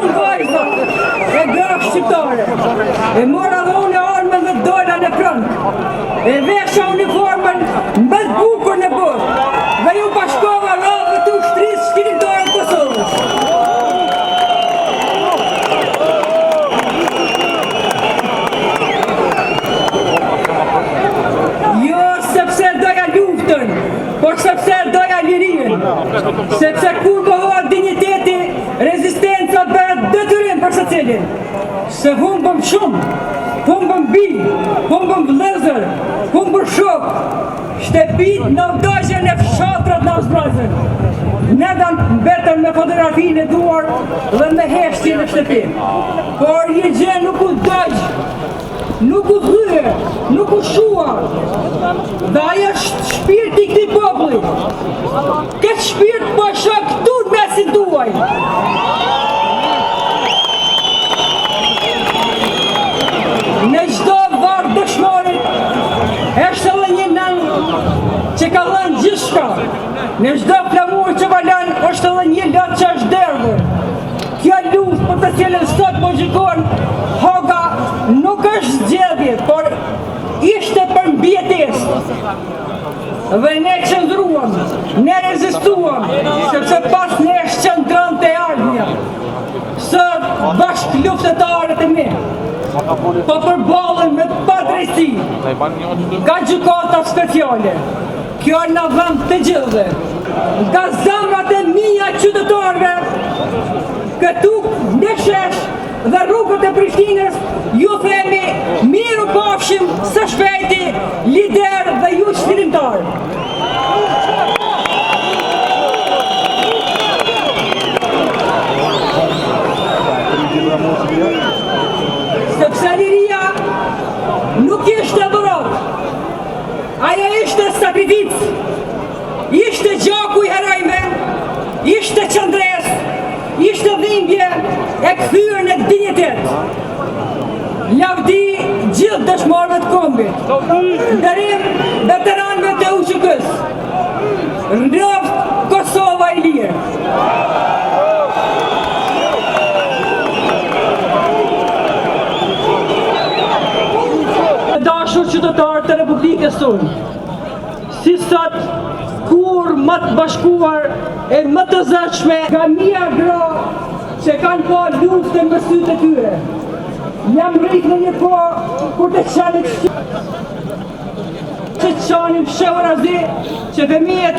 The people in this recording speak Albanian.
unë vajzat e graf shqiptare. E mora dhe unë armën dhe dola në front. E vesha uniformën më të bukur në botë. Dhe ju bashkova radhë të ushtrisë shqiritare të Kosovës. Jo sepse doja luftën, por sepse doja lirinë. Sepse kur bëhohet digniteti, rezistenca bëhet detyrim për secilin. Se humbëm shumë, humbëm bij, humbëm vëllezër, humbëm shok. Shtëpit në vdojshën e fshatrat në zbrazën. Ne mbetën me fotografinë e duar dhe me heshtin në shtëpi. Por një gjë nuk u dojsh, nuk u dhyë, nuk u shua. Dhe ajo është shpirti këtij populli. Këtë shpirt po e shoh këtu në mesin tuaj. Në çdo varg dëshmorit është edhe një nën që ka dhënë gjithçka. Në çdo flamur që valon është edhe një lot që është derdhur. Kjo luftë për të cilën sot po gjykon Hoga nuk është zgjedhje, por ishte për mbijetesë. Dhe ne qëndruam, ne rezistuam, sepse pas ne qëndronte ardhmja. Sot bashk luftëtarët e mi po përballen me padrejti. Ka gjykata speciale. Kjo në vend të gjithëve. Nga zemrat e mia qytetarëve, këtu në shesh dhe rrugët e Prishtinës, ju themi miru pafshim së shpejti, lider dhe ju qëllimtar. Sepse liria nuk ishte dhurat, ajo ishte sakrificë, ishte gjaku i herojve, ishte qëndres, ishte dhimbje e kthyer në dinjitet. Lavdi gjithë dëshmorëve të kombit, nderim veteranëve të UÇK-s, rroft Kosova e lirë. Dashur qytetarë të Republikës tonë, si sot kur më të bashkuar e më të zëshme nga mia gra që kanë pa luftën me sytë e tyre. Jam rrit në një kohë kur të qanim fshehurazi që fëmijët